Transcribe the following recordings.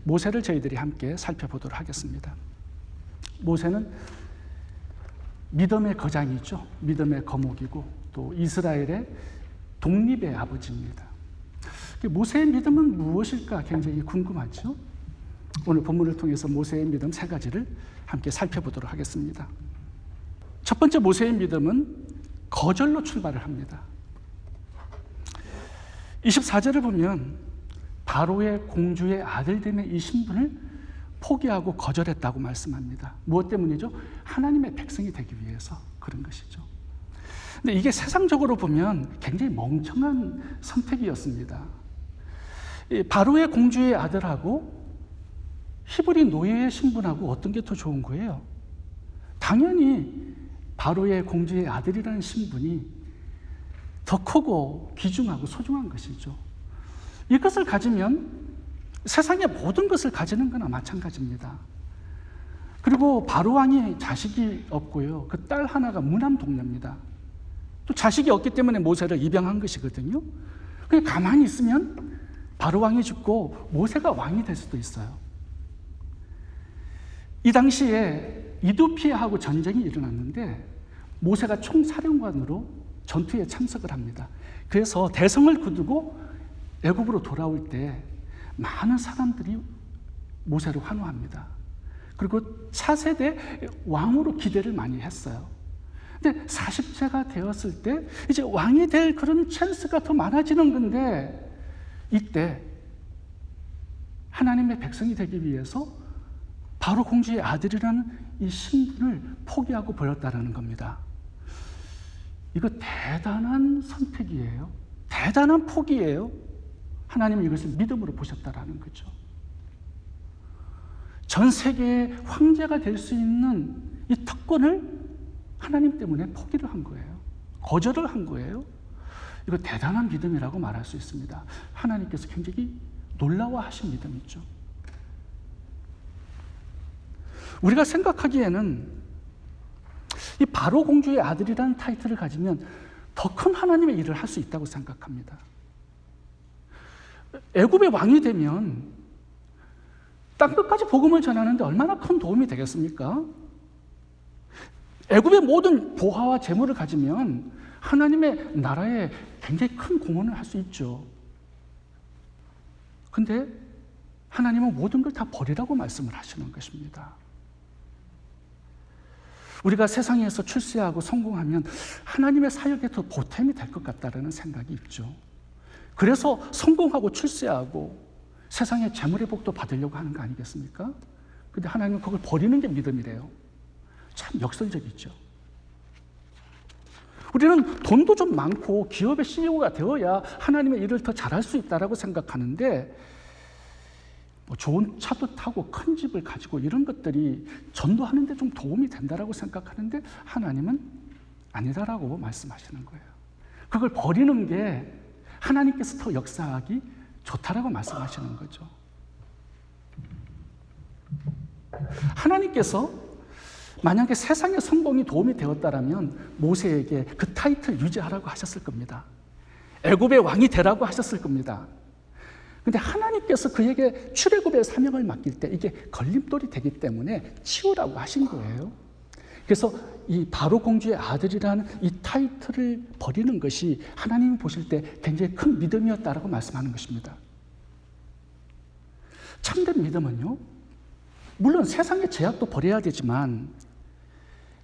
모세를 저희들이 함께 살펴보도록 하겠습니다. 모세는 믿음의 거장이죠. 믿음의 거목이고 또 이스라엘의 독립의 아버지입니다. 모세의 믿음은 무엇일까 굉장히 궁금하죠. 오늘 본문을 통해서 모세의 믿음 3가지를 함께 살펴보도록 하겠습니다. 첫 번째 모세의 믿음은 거절로 출발을 합니다. 24절을 보면 바로의 공주의 아들됨의 이 신분을 포기하고 거절했다고 말씀합니다. 무엇 때문이죠? 하나님의 백성이 되기 위해서 그런 것이죠. 근데 이게 세상적으로 보면 굉장히 멍청한 선택이었습니다. 바로의 공주의 아들하고 히브리 노예의 신분하고 어떤 게 더 좋은 거예요? 당연히 바로의 공주의 아들이라는 신분이 더 크고 귀중하고 소중한 것이죠. 이것을 가지면 세상의 모든 것을 가지는 거나 마찬가지입니다. 그리고 바로 왕이 자식이 없고요. 그 딸 하나가 무남동녀입니다. 또 자식이 없기 때문에 모세를 입양한 것이거든요. 그냥 가만히 있으면 바로 왕이 죽고 모세가 왕이 될 수도 있어요. 이 당시에 이두피아하고 전쟁이 일어났는데 모세가 총사령관으로 전투에 참석을 합니다. 그래서 대성을 거두고 애굽으로 돌아올 때 많은 사람들이 모세를 환호합니다. 그리고 차세대 왕으로 기대를 많이 했어요. 근데 40세가 되었을 때 이제 왕이 될 그런 찬스가 더 많아지는 건데 이때 하나님의 백성이 되기 위해서 바로 공주의 아들이라는 이 신분을 포기하고 버렸다는 겁니다. 이거 대단한 선택이에요. 대단한 포기예요. 하나님은 이것을 믿음으로 보셨다라는 거죠. 전 세계의 황제가 될 수 있는 이 특권을 하나님 때문에 포기를 한 거예요. 거절을 한 거예요. 이거 대단한 믿음이라고 말할 수 있습니다. 하나님께서 굉장히 놀라워하신 믿음이죠. 우리가 생각하기에는 이 바로 공주의 아들이라는 타이틀을 가지면 더 큰 하나님의 일을 할 수 있다고 생각합니다. 애굽의 왕이 되면 땅끝까지 복음을 전하는데 얼마나 큰 도움이 되겠습니까? 애굽의 모든 보화와 재물을 가지면 하나님의 나라에 굉장히 큰 공헌을 할 수 있죠. 근데 하나님은 모든 걸 다 버리라고 말씀을 하시는 것입니다. 우리가 세상에서 출세하고 성공하면 하나님의 사역에 더 보탬이 될 것 같다는 생각이 있죠. 그래서 성공하고 출세하고 세상의 재물의 복도 받으려고 하는 거 아니겠습니까? 근데 하나님은 그걸 버리는 게 믿음이래요. 참 역설적이죠. 우리는 돈도 좀 많고 기업의 CEO가 되어야 하나님의 일을 더 잘할 수 있다고 생각하는데 뭐 좋은 차도 타고 큰 집을 가지고 이런 것들이 전도하는 데 좀 도움이 된다고 생각하는데 하나님은 아니다라고 말씀하시는 거예요. 그걸 버리는 게 하나님께서 더 역사하기 좋다라고 말씀하시는 거죠. 하나님께서 만약에 세상의 성공이 도움이 되었다면 모세에게 그 타이틀 유지하라고 하셨을 겁니다. 애굽의 왕이 되라고 하셨을 겁니다. 근데 하나님께서 그에게 출애굽의 사명을 맡길 때 이게 걸림돌이 되기 때문에 치우라고 하신 거예요. 그래서 이 바로 공주의 아들이라는 이 타이틀을 버리는 것이 하나님이 보실 때 굉장히 큰 믿음이었다라고 말씀하는 것입니다. 참된 믿음은요, 물론 세상의 제약도 버려야 되지만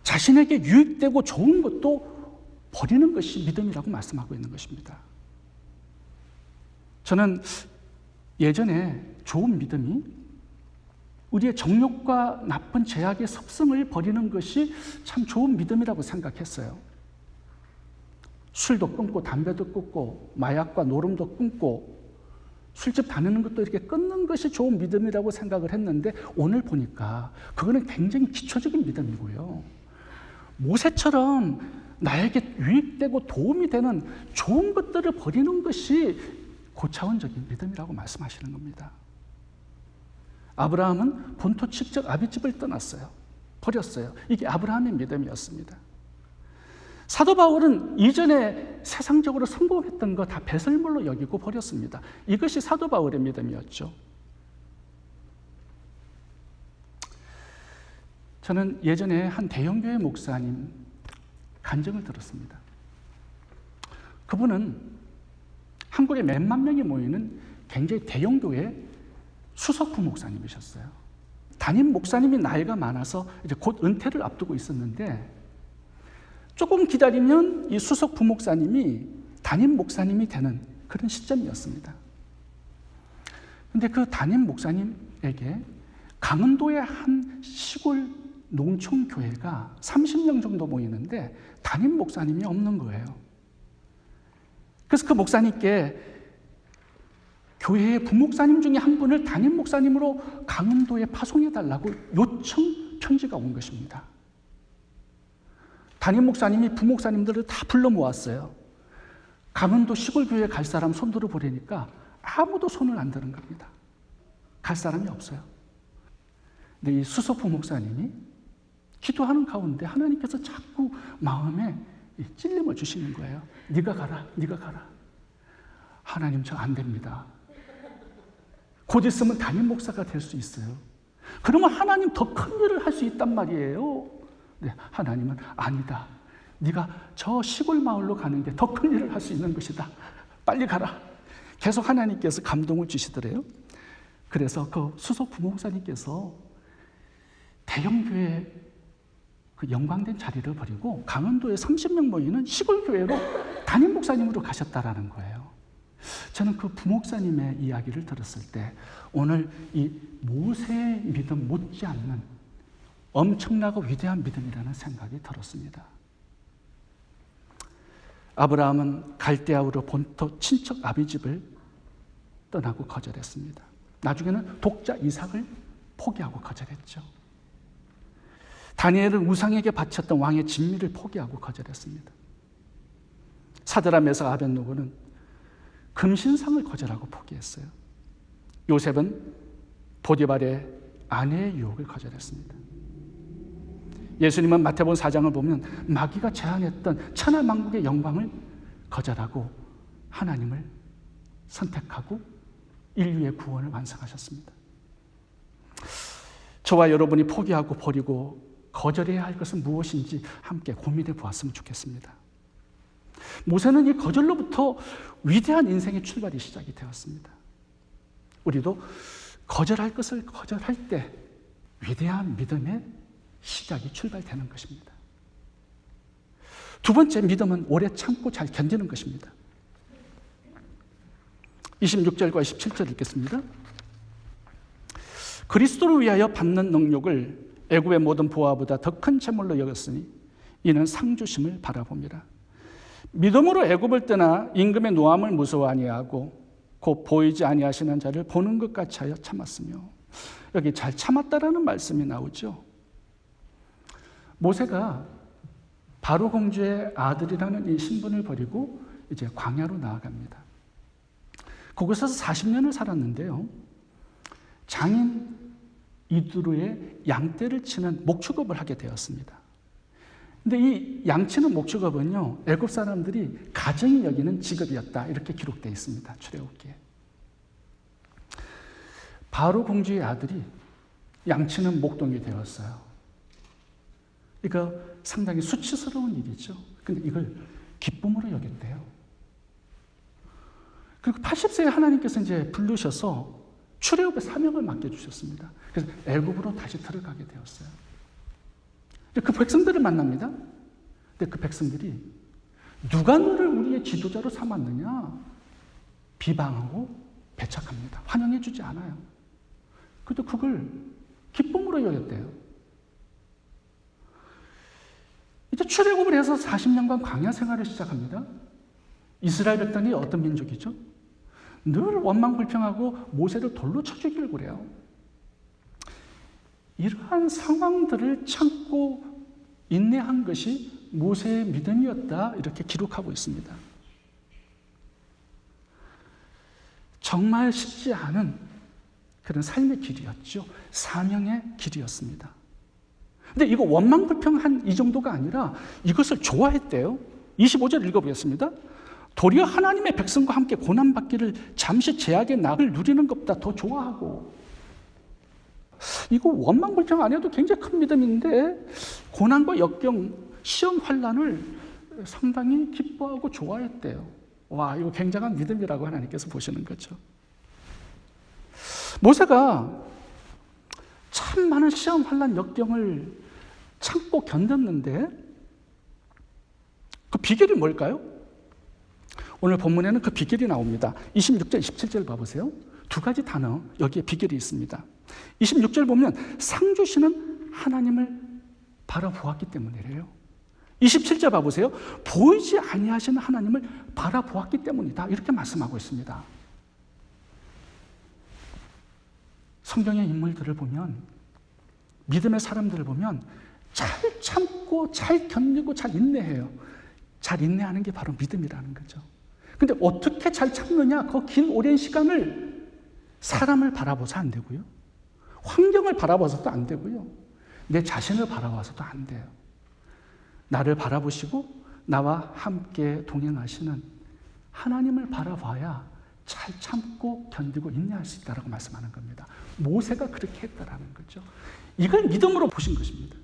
자신에게 유익되고 좋은 것도 버리는 것이 믿음이라고 말씀하고 있는 것입니다. 저는 예전에 좋은 믿음이 우리의 정욕과 나쁜 제약의 습성을 버리는 것이 참 좋은 믿음이라고 생각했어요. 술도 끊고 담배도 끊고 마약과 노름도 끊고 술집 다니는 것도 이렇게 끊는 것이 좋은 믿음이라고 생각을 했는데 오늘 보니까 그거는 굉장히 기초적인 믿음이고요. 모세처럼 나에게 유익되고 도움이 되는 좋은 것들을 버리는 것이 고차원적인 믿음이라고 말씀하시는 겁니다. 아브라함은 본토 직접 아비집을 떠났어요. 버렸어요. 이게 아브라함의 믿음이었습니다. 사도 바울은 이전에 세상적으로 성공했던 거 다 배설물로 여기고 버렸습니다. 이것이 사도 바울의 믿음이었죠. 저는 예전에 한 대형교회 목사님 간증을 들었습니다. 그분은 한국에 몇만 명이 모이는 굉장히 대형교회 수석 부목사님이셨어요. 담임 목사님이 나이가 많아서 이제 곧 은퇴를 앞두고 있었는데 조금 기다리면 이 수석 부목사님이 담임 목사님이 되는 그런 시점이었습니다. 그런데 그 담임 목사님에게 강원도의 한 시골 농촌 교회가 30명 정도 모이는데 담임 목사님이 없는 거예요. 그래서 그 목사님께 교회의 부목사님 중에 한 분을 담임 목사님으로 강원도에 파송해달라고 요청 편지가 온 것입니다. 담임 목사님이 부목사님들을 다 불러 모았어요. 강원도 시골 교회에 갈 사람 손 들어 보려니까 아무도 손을 안 드는 겁니다. 갈 사람이 없어요. 근데 이 수석 부목사님이 기도하는 가운데 하나님께서 자꾸 마음에 찔림을 주시는 거예요. 네가 가라, 네가 가라. 하나님, 저 안 됩니다. 곧 있으면 담임 목사가 될 수 있어요. 그러면 하나님 더 큰 일을 할 수 있단 말이에요. 네, 하나님은 아니다. 네가 저 시골 마을로 가는 게 더 큰 일을 할 수 있는 것이다. 빨리 가라. 계속 하나님께서 감동을 주시더래요. 그래서 그 수석 부목사님께서 대형교회 그 영광된 자리를 버리고 강원도에 30명 모이는 시골 교회로 담임 목사님으로 가셨다라는 거예요. 저는 그 부목사님의 이야기를 들었을 때 오늘 이 모세의 믿음 못지않는 엄청나고 위대한 믿음이라는 생각이 들었습니다. 아브라함은 갈대아우르 본토 친척 아비집을 떠나고 거절했습니다. 나중에는 독자 이삭을 포기하고 거절했죠. 다니엘은 우상에게 바쳤던 왕의 진미를 포기하고 거절했습니다. 사드라 메삭 아벳노고는 금신상을 거절하고 포기했어요. 요셉은 보디발의 아내의 유혹을 거절했습니다. 예수님은 마태복음 4장을 보면 마귀가 제안했던 천하만국의 영광을 거절하고 하나님을 선택하고 인류의 구원을 완성하셨습니다. 저와 여러분이 포기하고 버리고 거절해야 할 것은 무엇인지 함께 고민해 보았으면 좋겠습니다. 모세는 이 거절로부터 위대한 인생의 출발이 시작이 되었습니다. 우리도 거절할 것을 거절할 때 위대한 믿음의 시작이 출발되는 것입니다. 두 번째, 믿음은 오래 참고 잘 견디는 것입니다. 26절과 27절 읽겠습니다. 그리스도를 위하여 받는 능력을 애굽의 모든 보화보다 더 큰 재물로 여겼으니 이는 상 주심을 바라봅니다. 믿음으로 애굽을 떠나 임금의 노함을 무서워 아니하고 곧 보이지 아니하시는 자를 보는 것 같이 하여 참았으며, 여기 잘 참았다라는 말씀이 나오죠. 모세가 바로 공주의 아들이라는 이 신분을 버리고 이제 광야로 나아갑니다. 그곳에서 40년을 살았는데요. 장인 이두루의 양떼를 치는 목축업을 하게 되었습니다. 근데 이 양치는 목축업은요, 애굽 사람들이 가정이 여기는 직업이었다, 이렇게 기록되어 있습니다. 출애굽기에. 바로 공주의 아들이 양치는 목동이 되었어요. 이거 상당히 수치스러운 일이죠. 근데 이걸 기쁨으로 여겼대요. 그리고 80세에 하나님께서 이제 부르셔서 출애굽의 사명을 맡겨주셨습니다. 그래서 애굽으로 다시 들어가게 되었어요. 그 백성들을 만납니다. 근데 그 백성들이 누가 너를 우리의 지도자로 삼았느냐? 비방하고 배척합니다. 환영해주지 않아요. 그래도 그걸 기쁨으로 여겼대요. 이제 출애굽을 해서 40년간 광야 생활을 시작합니다. 이스라엘 백성이 어떤 민족이죠? 늘 원망불평하고 모세를 돌로 쳐 죽이려고 그래요. 이러한 상황들을 참고 인내한 것이 모세의 믿음이었다, 이렇게 기록하고 있습니다. 정말 쉽지 않은 그런 삶의 길이었죠. 사명의 길이었습니다. 근데 이거 원망불평한 이 정도가 아니라 이것을 좋아했대요. 25절 읽어보겠습니다. 도리어 하나님의 백성과 함께 고난받기를 잠시 제약의 낙을 누리는 것보다 더 좋아하고, 이거 원망불평 안 해도 굉장히 큰 믿음인데 고난과 역경, 시험, 환난을 상당히 기뻐하고 좋아했대요. 와, 이거 굉장한 믿음이라고 하나님께서 보시는 거죠. 모세가 참 많은 시험, 환난, 역경을 참고 견뎠는데 그 비결이 뭘까요? 오늘 본문에는 그 비결이 나옵니다. 26절, 27절 봐보세요. 두 가지 단어, 여기에 비결이 있습니다. 26절 보면 상 주시는 하나님을 바라보았기 때문이래요. 27절 봐보세요. 보이지 아니하시는 하나님을 바라보았기 때문이다. 이렇게 말씀하고 있습니다. 성경의 인물들을 보면, 믿음의 사람들을 보면 잘 참고 잘 견디고 잘 인내해요. 잘 인내하는 게 바로 믿음이라는 거죠. 근데 어떻게 잘 참느냐? 그 긴 오랜 시간을 사람을 바라봐서 안 되고요. 환경을 바라봐서도 안 되고요. 내 자신을 바라봐서도 안 돼요. 나를 바라보시고 나와 함께 동행하시는 하나님을 바라봐야 잘 참고 견디고 인내할 수 있다고 말씀하는 겁니다. 모세가 그렇게 했다라는 거죠. 이걸 믿음으로 보신 것입니다.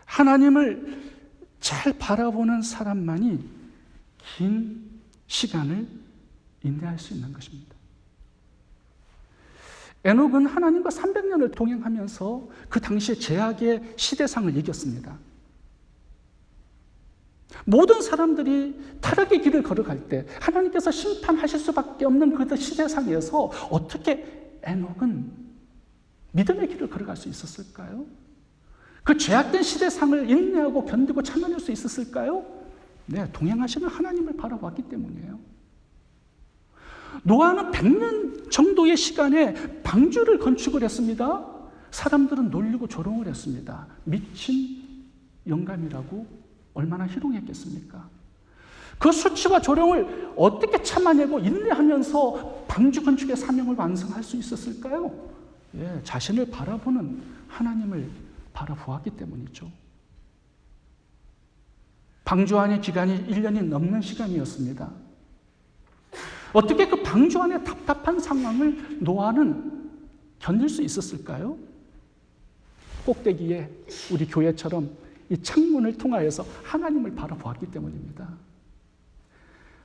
하나님을 잘 바라보는 사람만이 긴 시간을 인내할 수 있는 것입니다. 에녹은 하나님과 300년을 동행하면서 그 당시의 제약의 시대상을 이겼습니다. 모든 사람들이 타락의 길을 걸어갈 때 하나님께서 심판하실 수밖에 없는 그 시대상에서 어떻게 에녹은 믿음의 길을 걸어갈 수 있었을까요? 그 죄악된 시대상을 인내하고 견디고 참아낼 수 있었을까요? 네, 동행하시는 하나님을 바라봤기 때문이에요. 노아는 100년 정도의 시간에 방주를 건축을 했습니다. 사람들은 놀리고 조롱을 했습니다. 미친 영감이라고 얼마나 희롱했겠습니까? 그 수치와 조롱을 어떻게 참아내고 인내하면서 방주 건축의 사명을 완성할 수 있었을까요? 예, 자신을 바라보는 하나님을 바라보았기 때문이죠. 방주 안의 기간이 1년이 넘는 시간이었습니다. 어떻게 그 방주 안의 답답한 상황을 노아는 견딜 수 있었을까요? 꼭대기에 우리 교회처럼 이 창문을 통하여서 하나님을 바라보았기 때문입니다.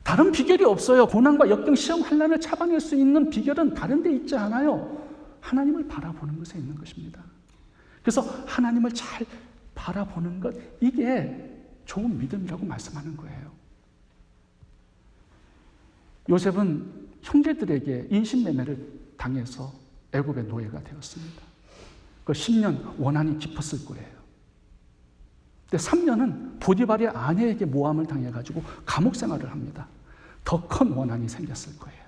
다른 비결이 없어요. 고난과 역경, 시험, 환난을 잡아낼 수 있는 비결은 다른 데 있지 않아요. 하나님을 바라보는 것에 있는 것입니다. 그래서 하나님을 잘 바라보는 것, 이게 좋은 믿음이라고 말씀하는 거예요. 요셉은 형제들에게 인신매매를 당해서 애굽의 노예가 되었습니다. 그 10년 원한이 깊었을 거예요. 근데 3년은 보디발의 아내에게 모함을 당해가지고 감옥 생활을 합니다. 더 큰 원한이 생겼을 거예요.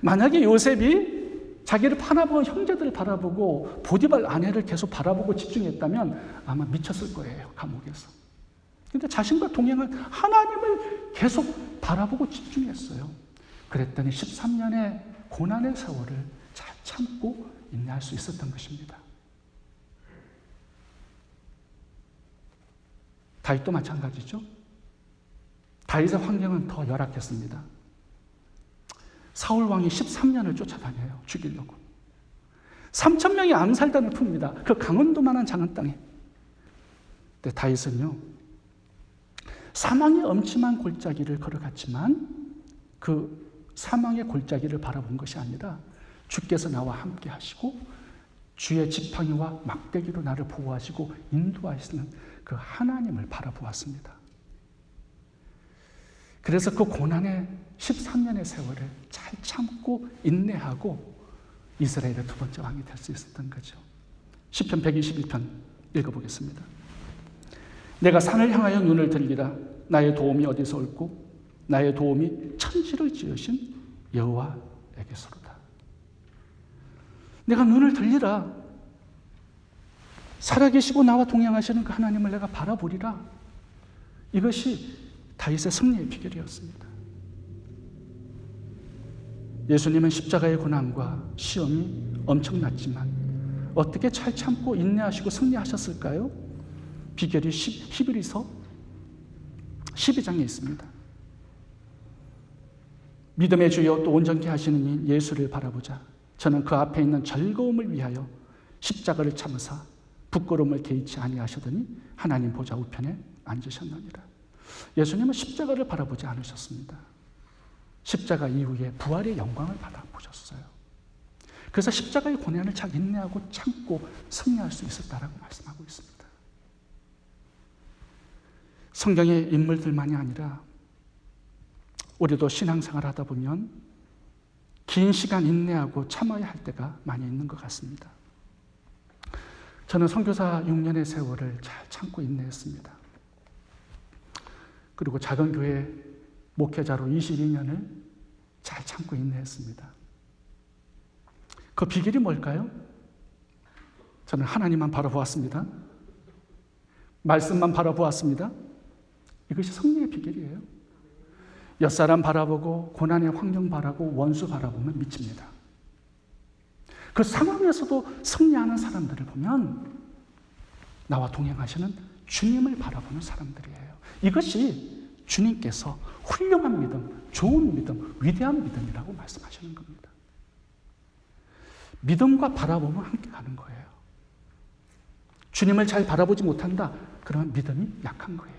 만약에 요셉이 자기를 바라보는 형제들을 바라보고 보디발 아내를 계속 바라보고 집중했다면 아마 미쳤을 거예요, 감옥에서. 근데 자신과 동행한 하나님을 계속 바라보고 집중했어요. 그랬더니 13년의 고난의 세월을 잘 참고 인내할 수 있었던 것입니다. 다윗도 마찬가지죠. 다윗의 환경은 더 열악했습니다. 사울 왕이 13년을 쫓아다녀요. 죽이려고. 3,000명의 암살단을 풉니다. 그 강원도만한 작은 땅에. 근데 다윗은요, 사망의 엄침한 골짜기를 걸어갔지만 그 사망의 골짜기를 바라본 것이 아니라 주께서 나와 함께 하시고 주의 지팡이와 막대기로 나를 보호하시고 인도하시는 그 하나님을 바라보았습니다. 그래서 그 고난의 13년의 세월을 잘 참고 인내하고 이스라엘의 두 번째 왕이 될 수 있었던 거죠. 시편 121편 읽어보겠습니다. 내가 산을 향하여 눈을 들리라. 나의 도움이 어디서 올고 나의 도움이 천지를 지으신 여호와에게서로다. 내가 눈을 들리라. 살아계시고 나와 동행하시는 그 하나님을 내가 바라보리라. 이것이 다윗의 승리의 비결이었습니다. 예수님은 십자가의 고난과 시험이 엄청났지만 어떻게 잘 참고 인내하시고 승리하셨을까요? 비결이 히브리서 12장에 있습니다. 믿음의 주여 또 온전케 하시는 이 예수를 바라보자. 저는 그 앞에 있는 즐거움을 위하여 십자가를 참으사 부끄러움을 개의치 아니하시더니 하나님 보좌 우편에 앉으셨느니라. 예수님은 십자가를 바라보지 않으셨습니다. 십자가 이후에 부활의 영광을 바라보셨어요. 그래서 십자가의 고난을 잘 인내하고 참고 승리할 수 있었다라고 말씀하고 있습니다. 성경의 인물들만이 아니라 우리도 신앙생활 하다 보면 긴 시간 인내하고 참아야 할 때가 많이 있는 것 같습니다. 저는 선교사 6년의 세월을 잘 참고 인내했습니다. 그리고 작은 교회 목회자로 22년을 잘 참고 인내했습니다. 그 비결이 뭘까요? 저는 하나님만 바라보았습니다. 말씀만 바라보았습니다. 이것이 승리의 비결이에요. 옆사람 바라보고 고난의 환경 바라보고 원수 바라보면 미칩니다. 그 상황에서도 승리하는 사람들을 보면 나와 동행하시는 주님을 바라보는 사람들이에요. 이것이 주님께서 훌륭한 믿음, 좋은 믿음, 위대한 믿음이라고 말씀하시는 겁니다. 믿음과 바라보면 함께 가는 거예요. 주님을 잘 바라보지 못한다? 그러면 믿음이 약한 거예요.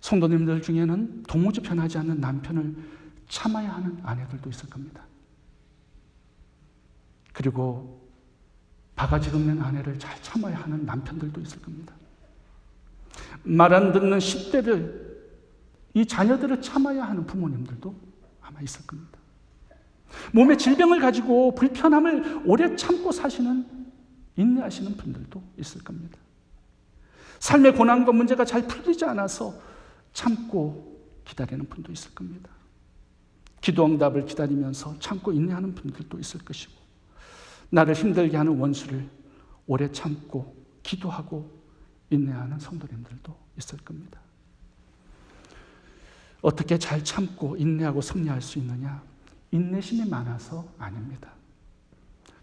성도님들 중에는 도무지 변하지 않는 남편을 참아야 하는 아내들도 있을 겁니다. 그리고 바가지 긁는 아내를 잘 참아야 하는 남편들도 있을 겁니다. 말 안 듣는 10대를, 이 자녀들을 참아야 하는 부모님들도 아마 있을 겁니다. 몸에 질병을 가지고 불편함을 오래 참고 사시는, 인내하시는 분들도 있을 겁니다. 삶의 고난과 문제가 잘 풀리지 않아서 참고 기다리는 분도 있을 겁니다. 기도 응답을 기다리면서 참고 인내하는 분들도 있을 것이고, 나를 힘들게 하는 원수를 오래 참고 기도하고 인내하는 성도님들도 있을 겁니다. 어떻게 잘 참고 인내하고 승리할 수 있느냐? 인내심이 많아서 아닙니다.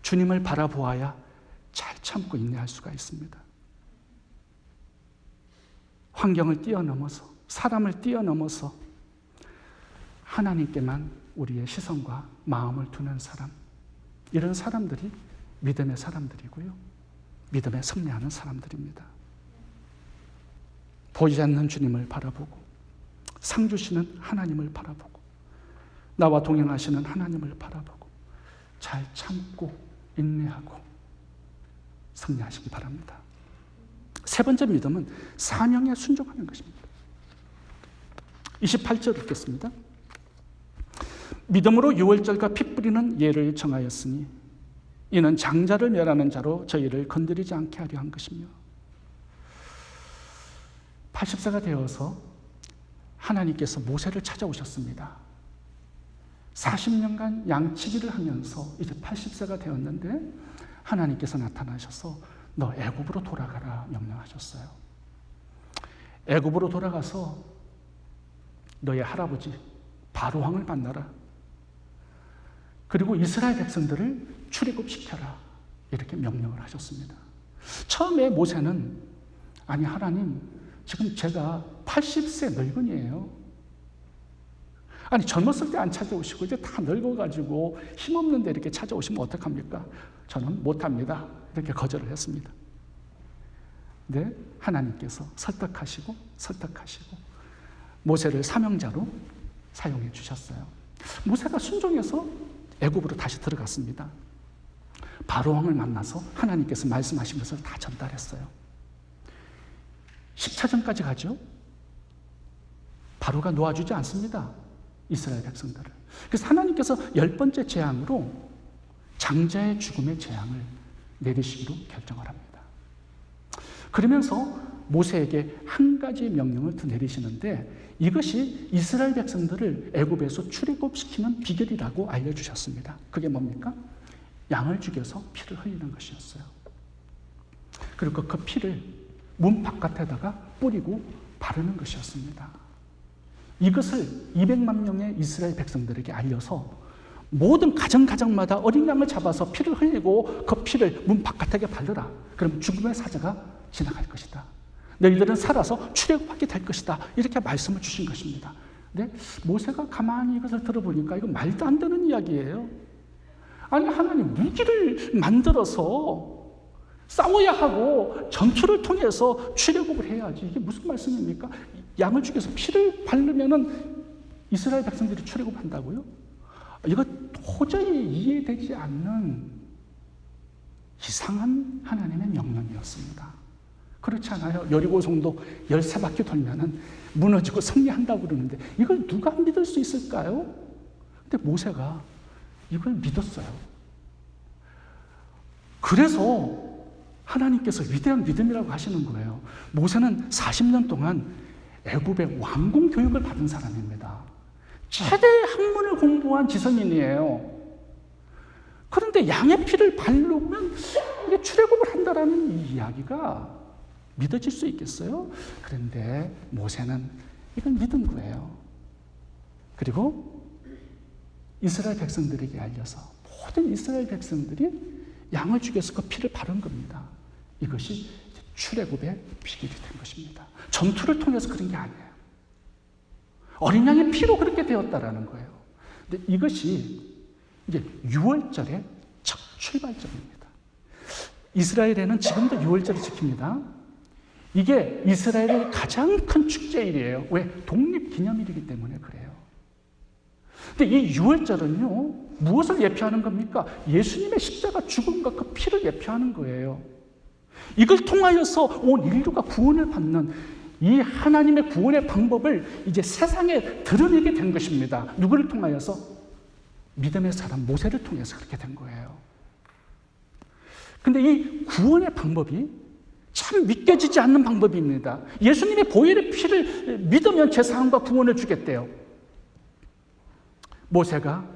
주님을 바라보아야 잘 참고 인내할 수가 있습니다. 환경을 뛰어넘어서, 사람을 뛰어넘어서 하나님께만 우리의 시선과 마음을 두는 사람, 이런 사람들이 믿음의 사람들이고요, 믿음에 승리하는 사람들입니다. 보이지 않는 주님을 바라보고, 상 주시는 하나님을 바라보고, 나와 동행하시는 하나님을 바라보고 잘 참고 인내하고 승리하시기 바랍니다. 세 번째 믿음은 사명에 순종하는 것입니다. 28절 읽겠습니다. 믿음으로 유월절과 피 뿌리는 예를 정하였으니 이는 장자를 멸하는 자로 저희를 건드리지 않게 하려 한 것이며, 80세가 되어서 하나님께서 모세를 찾아오셨습니다. 40년간 양치기를 하면서 이제 80세가 되었는데 하나님께서 나타나셔서 너 애굽으로 돌아가라 명령하셨어요. 애굽으로 돌아가서 너의 할아버지 바로왕을 만나라. 그리고 이스라엘 백성들을 출애굽시켜라. 이렇게 명령을 하셨습니다. 처음에 모세는 아니 하나님, 지금 제가 80세 늙은이에요. 아니 젊었을 때 안 찾아오시고 이제 다 늙어가지고 힘없는데 이렇게 찾아오시면 어떡합니까? 저는 못합니다. 이렇게 거절을 했습니다. 근데 하나님께서 설득하시고 모세를 사명자로 사용해 주셨어요. 모세가 순종해서 애굽으로 다시 들어갔습니다. 바로왕을 만나서 하나님께서 말씀하신 것을 다 전달했어요. 10차전까지 가죠. 바로가 놓아주지 않습니다. 이스라엘 백성들을. 그래서 하나님께서 10번째 재앙으로 장자의 죽음의 재앙을 내리시기로 결정을 합니다. 그러면서 모세에게 한 가지 명령을 더 내리시는데 이것이 이스라엘 백성들을 애굽에서 출애굽시키는 비결이라고 알려주셨습니다. 그게 뭡니까? 양을 죽여서 피를 흘리는 것이었어요. 그리고 그 피를 문 바깥에다가 뿌리고 바르는 것이었습니다. 이것을 200만 명의 이스라엘 백성들에게 알려서 모든 가정마다 어린 양을 잡아서 피를 흘리고 그 피를 문 바깥에 바르라. 그럼 죽음의 사자가 지나갈 것이다. 너희들은 살아서 출애굽하게 될 것이다. 이렇게 말씀을 주신 것입니다. 근데 모세가 가만히 이것을 들어보니까 이거 말도 안 되는 이야기예요. 아니, 하나님 무기를 만들어서 싸워야 하고 전투를 통해서 출애굽을 해야지. 이게 무슨 말씀입니까? 양을 죽여서 피를 바르면은 이스라엘 백성들이 출애굽한다고요? 이거 도저히 이해되지 않는 이상한 하나님의 명령이었습니다. 그렇지 않아요? 여리고성도 13바퀴 돌면은 무너지고 승리한다고 그러는데 이걸 누가 믿을 수 있을까요? 근데 모세가 이걸 믿었어요. 그래서 하나님께서 위대한 믿음이라고 하시는 거예요. 모세는 40년 동안 애굽의 왕궁 교육을 받은 사람입니다. 최대 학문을 공부한 지성인이에요. 그런데 양의 피를 바르면 이게 출애굽을 한다라는 이 이야기가 믿어질 수 있겠어요? 그런데 모세는 이걸 믿은 거예요. 그리고 이스라엘 백성들에게 알려서 모든 이스라엘 백성들이 양을 죽여서 그 피를 바른 겁니다. 이것이 출애굽의 비결이 된 것입니다. 전투를 통해서 그런 게 아니에요. 어린 양의 피로 그렇게 되었다라는 거예요. 근데 이것이 이제 유월절의 첫 출발점입니다. 이스라엘에는 지금도 유월절을 지킵니다. 이게 이스라엘의 가장 큰 축제일이에요. 왜? 독립기념일이기 때문에 그래요. 근데 이 유월절은요, 무엇을 예표하는 겁니까? 예수님의 십자가 죽음과 그 피를 예표하는 거예요. 이걸 통하여서 온 인류가 구원을 받는 이 하나님의 구원의 방법을 이제 세상에 드러내게 된 것입니다. 누구를 통하여서? 믿음의 사람 모세를 통해서 그렇게 된 거예요. 근데 이 구원의 방법이 참 믿겨지지 않는 방법입니다. 예수님의 보혈의 피를 믿으면 제사함과 구원을 주겠대요. 모세가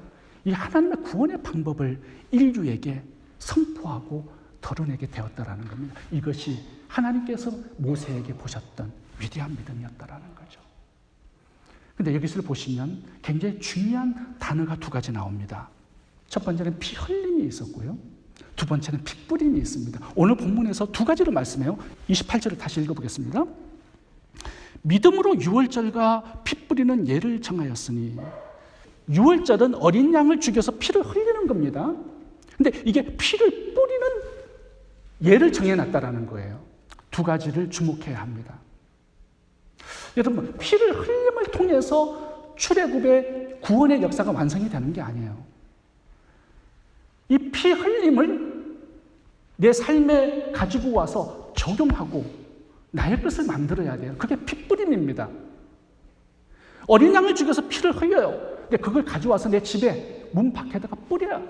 이 하나님의 구원의 방법을 인류에게 선포하고 드러내게 되었다라는 겁니다. 이것이 하나님께서 모세에게 보셨던 위대한 믿음이었다라는 거죠. 근데 여기서 보시면 굉장히 중요한 단어가 두 가지 나옵니다. 첫 번째는 피 흘림이 있었고요. 두 번째는 피 뿌림이 있습니다. 오늘 본문에서 두 가지를 말씀해요. 28절을 다시 읽어보겠습니다. 믿음으로 유월절과 피 뿌리는 예를 정하였으니, 유월절은 어린 양을 죽여서 피를 흘리는 겁니다. 근데 이게 피를 뿌리는 예를 정해놨다라는 거예요. 두 가지를 주목해야 합니다. 여러분, 피를 흘림을 통해서 출애굽의 구원의 역사가 완성이 되는 게 아니에요. 이 피 흘림을 내 삶에 가지고 와서 적용하고 나의 것을 만들어야 돼요. 그게 피 뿌림입니다. 어린 양을 죽여서 피를 흘려요. 근데 그걸 가져와서 내 집에 문 밖에다가 뿌려야,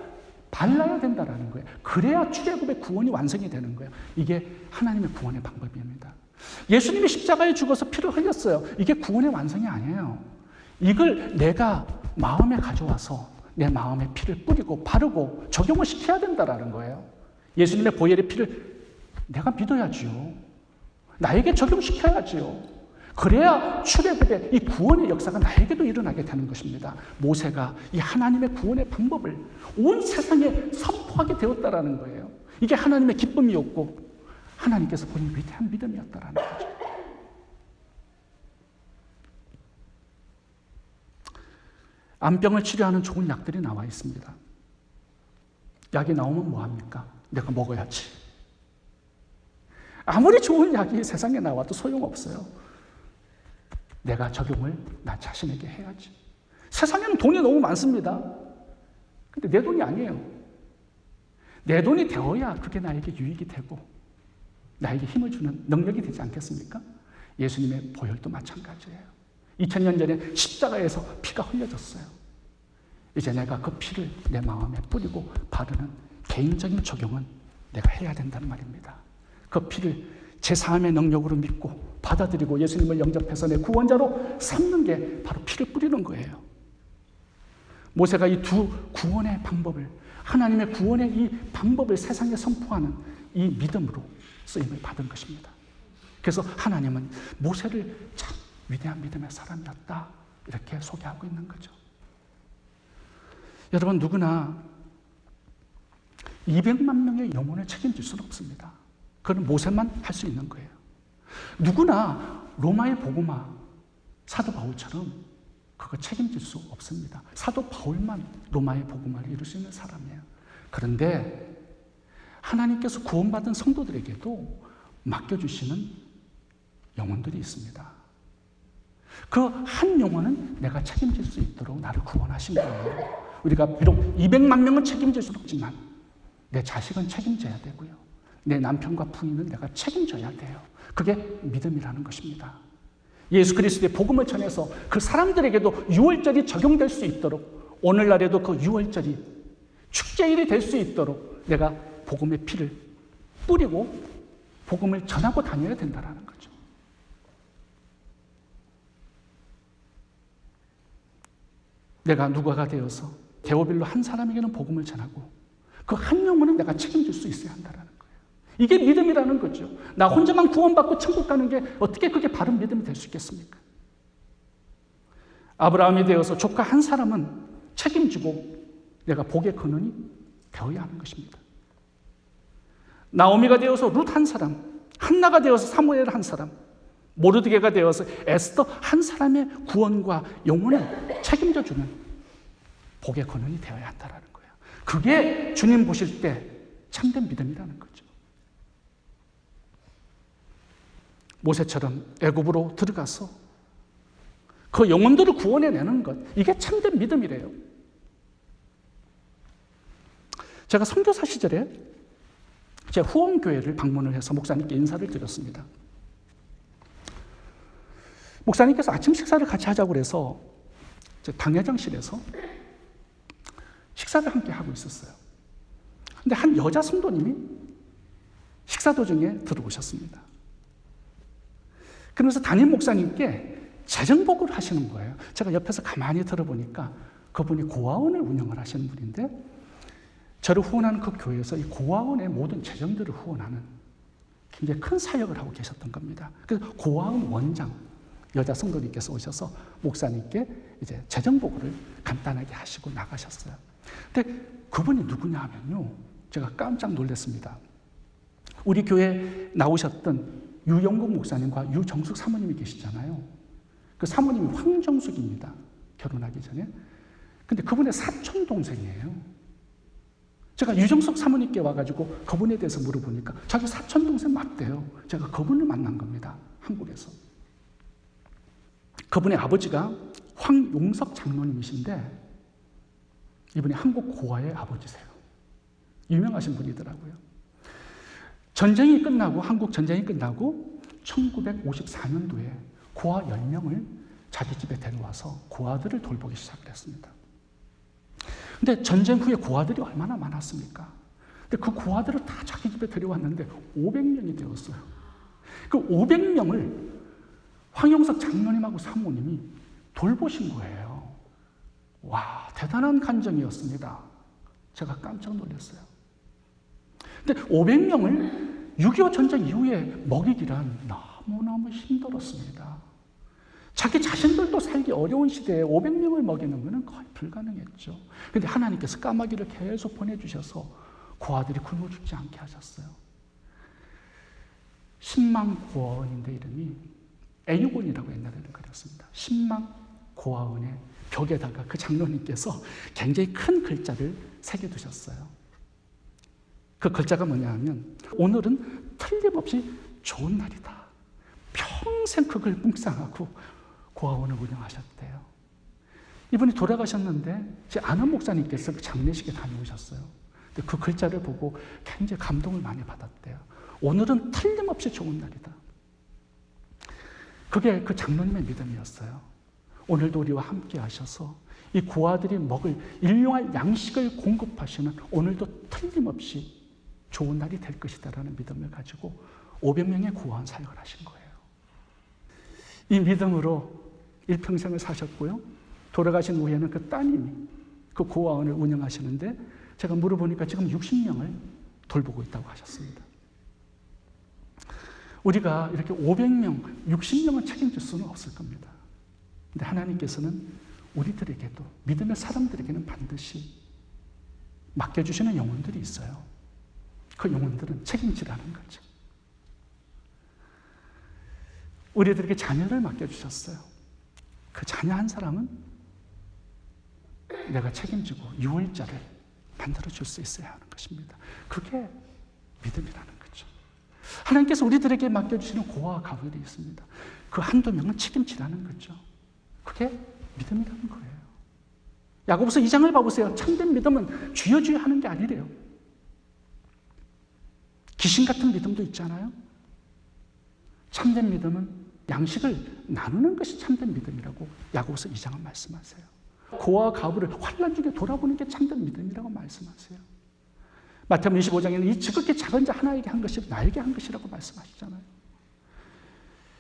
발라야 된다는 거예요. 그래야 출애굽의 구원이 완성이 되는 거예요. 이게 하나님의 구원의 방법입니다. 예수님이 십자가에 죽어서 피를 흘렸어요. 이게 구원의 완성이 아니에요. 이걸 내가 마음에 가져와서 내 마음에 피를 뿌리고 바르고 적용을 시켜야 된다는 거예요. 예수님의 보혈의 피를 내가 믿어야지요. 나에게 적용시켜야지요. 그래야 출애굽의 이 구원의 역사가 나에게도 일어나게 되는 것입니다. 모세가 이 하나님의 구원의 방법을 온 세상에 선포하게 되었다라는 거예요. 이게 하나님의 기쁨이었고 하나님께서 보인 위대한 믿음이었다라는 거죠. 암병을 치료하는 좋은 약들이 나와 있습니다. 약이 나오면 뭐합니까? 내가 먹어야지. 아무리 좋은 약이 세상에 나와도 소용없어요. 내가 적용을 나 자신에게 해야지. 세상에는 돈이 너무 많습니다. 근데 내 돈이 아니에요. 내 돈이 되어야 그게 나에게 유익이 되고 나에게 힘을 주는 능력이 되지 않겠습니까? 예수님의 보혈도 마찬가지예요. 2000년 전에 십자가에서 피가 흘려졌어요. 이제 내가 그 피를 내 마음에 뿌리고 바르는 개인적인 적용은 내가 해야 된다는 말입니다. 그 피를 제사함의 능력으로 믿고 받아들이고 예수님을 영접해서 내 구원자로 삼는 게 바로 피를 뿌리는 거예요. 모세가 이 두 구원의 방법을, 하나님의 구원의 이 방법을 세상에 선포하는 이 믿음으로 쓰임을 받은 것입니다. 그래서 하나님은 모세를 참 위대한 믿음의 사람이었다, 이렇게 소개하고 있는 거죠. 여러분, 누구나 200만 명의 영혼을 책임질 수는 없습니다. 그건 모세만 할 수 있는 거예요. 누구나 로마의 복음화 사도 바울처럼 그거 책임질 수 없습니다. 사도 바울만 로마의 복음을 이룰 수 있는 사람이에요. 그런데 하나님께서 구원받은 성도들에게도 맡겨주시는 영혼들이 있습니다. 그 한 영혼은 내가 책임질 수 있도록 나를 구원하신 거예요. 우리가 비록 200만 명은 책임질 수 없지만 내 자식은 책임져야 되고요. 내 남편과 부인은 내가 책임져야 돼요. 그게 믿음이라는 것입니다. 예수 그리스도의 복음을 전해서 그 사람들에게도 유월절이 적용될 수 있도록, 오늘날에도 그 유월절이 축제일이 될 수 있도록 내가 복음의 피를 뿌리고 복음을 전하고 다녀야 된다는 거죠. 내가 누가가 되어서 데오빌로 한 사람에게는 복음을 전하고 그 한 영혼은 내가 책임질 수 있어야 한다는 거예요. 이게 믿음이라는 거죠. 나 혼자만 구원받고 천국 가는 게 어떻게 그게 바른 믿음이 될 수 있겠습니까? 아브라함이 되어서 조카 한 사람은 책임지고 내가 복의 근원이 되어야 하는 것입니다. 나오미가 되어서 룻 한 사람, 한나가 되어서 사무엘 한 사람, 모르드게가 되어서 에스더 한 사람의 구원과 영혼을 책임져주는 복의 근원이 되어야 한다는 거예요. 그게 주님 보실 때 참된 믿음이라는 거죠. 모세처럼 애굽으로 들어가서 그 영혼들을 구원해내는 것, 이게 참된 믿음이래요. 제가 선교사 시절에 제 후원교회를 방문을 해서 목사님께 인사를 드렸습니다. 목사님께서 아침 식사를 같이 하자고 그래서 당회장실에서 식사를 함께 하고 있었어요. 근데 한 여자 성도님이 식사 도중에 들어오셨습니다. 그러면서 담임 목사님께 재정복을 하시는 거예요. 제가 옆에서 가만히 들어보니까 그분이 고아원을 운영을 하시는 분인데 저를 후원하는 그 교회에서 이 고아원의 모든 재정들을 후원하는 굉장히 큰 사역을 하고 계셨던 겁니다. 그래서 고아원 원장 여자 성도님께서 오셔서 목사님께 이제 재정복을 간단하게 하시고 나가셨어요. 근데 그분이 누구냐 하면요, 제가 깜짝 놀랐습니다. 우리 교회에 나오셨던 유영국 목사님과 유정숙 사모님이 계시잖아요. 그 사모님이 황정숙입니다. 결혼하기 전에. 근데 그분의 사촌 동생이에요. 제가 유정숙 사모님께 와가지고 그분에 대해서 물어보니까 자기 사촌 동생 맞대요. 제가 그분을 만난 겁니다. 한국에서. 그분의 아버지가 황용석 장로님이신데 이분이 한국 고아의 아버지세요. 유명하신 분이더라고요. 전쟁이 끝나고 한국 전쟁이 끝나고 1954년도에 고아 10명을 자기 집에 데려와서 고아들을 돌보기 시작을 했습니다. 근데 전쟁 후에 고아들이 얼마나 많았습니까? 근데 그 고아들을 다 자기 집에 데려왔는데 500명이 되었어요. 그 500명을 황용석 장로님하고 사모님이 돌보신 거예요. 와, 대단한 간정이었습니다. 제가 깜짝 놀랐어요. 근데 500명을 6.25 전쟁 이후에 먹이기란 너무너무 힘들었습니다. 자기 자신들도 살기 어려운 시대에 500명을 먹이는 것은 거의 불가능했죠. 그런데 하나님께서 까마귀를 계속 보내주셔서 고아들이 굶어 죽지 않게 하셨어요. 10만 고아원인데 이름이 애육원이라고 옛날에는 그랬습니다. 10만 고아원의 벽에다가 그 장로님께서 굉장히 큰 글자를 새겨두셨어요. 그 글자가 뭐냐 하면 오늘은 틀림없이 좋은 날이다. 평생 그걸 묵상하고 고아원을 운영하셨대요. 이분이 돌아가셨는데 제 아는 목사님께서 그 장례식에 다녀오셨어요. 근데 그 글자를 보고 굉장히 감동을 많이 받았대요. 오늘은 틀림없이 좋은 날이다. 그게 그 장로님의 믿음이었어요. 오늘도 우리와 함께 하셔서 이 고아들이 먹을 일용할 양식을 공급하시는 오늘도 틀림없이 좋은 날이 될 것이다라는 믿음을 가지고 500명의 고아원 사역을 하신 거예요. 이 믿음으로 일평생을 사셨고요. 돌아가신 후에는 그 따님이 그 고아원을 운영하시는데 제가 물어보니까 지금 60명을 돌보고 있다고 하셨습니다. 우리가 이렇게 500명, 60명은 책임질 수는 없을 겁니다. 근데 하나님께서는 우리들에게도 믿음의 사람들에게는 반드시 맡겨주시는 영혼들이 있어요. 그 영혼들은 책임지라는 거죠. 우리들에게 자녀를 맡겨주셨어요. 그 자녀 한 사람은 내가 책임지고 유월자를 만들어줄 수 있어야 하는 것입니다. 그게 믿음이라는 거죠. 하나님께서 우리들에게 맡겨주시는 고아와 가부들이 있습니다. 그 한두 명은 책임지라는 거죠. 그게 믿음이라는 거예요. 야고보서 2장을 봐보세요. 참된 믿음은 주여 주여 하는 게 아니래요. 귀신 같은 믿음도 있잖아요. 참된 믿음은 양식을 나누는 것이 참된 믿음이라고 야고보서 2장은 말씀하세요. 고아와 가부를 환난 중에 돌아보는 게 참된 믿음이라고 말씀하세요. 마태복음 25장에는 이 지극히 작은 자 하나에게 한 것이 나에게 한 것이라고 말씀하시잖아요.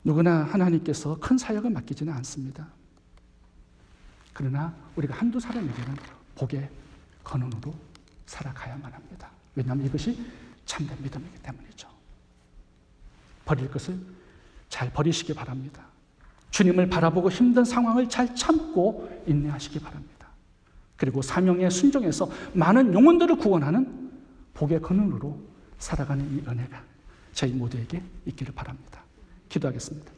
누구나 하나님께서 큰 사역을 맡기지는 않습니다. 그러나 우리가 한두 사람에게는 복의 근원으로 살아가야만 합니다. 왜냐하면 이것이 참된 믿음이기 때문이죠. 버릴 것을 잘 버리시기 바랍니다. 주님을 바라보고 힘든 상황을 잘 참고 인내하시기 바랍니다. 그리고 사명에 순종해서 많은 영혼들을 구원하는 복의 근원으로 살아가는 이 은혜가 저희 모두에게 있기를 바랍니다. 기도하겠습니다.